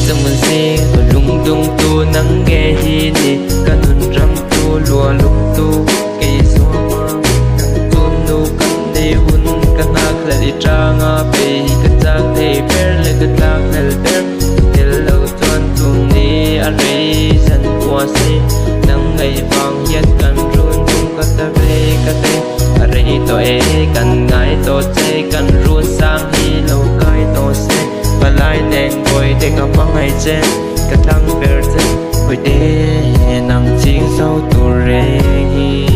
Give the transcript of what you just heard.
tâm si có lung tung tu nắng nghe hi ni kanun ram tu lua lung tu cây xóa mang tu nu kan đi hun kan hak la đi tranga pe kan chak thei per le kan lak nal per tel lo chuan tum ni a rei san kwa si nang ngai vang yat kan run tum ka ta ve ka te a rei to e kan ngai to che kan run sang hi lo kai to se palai neng boy de ka mangai chen ka tang per chen boy de nang ching sau tu re hi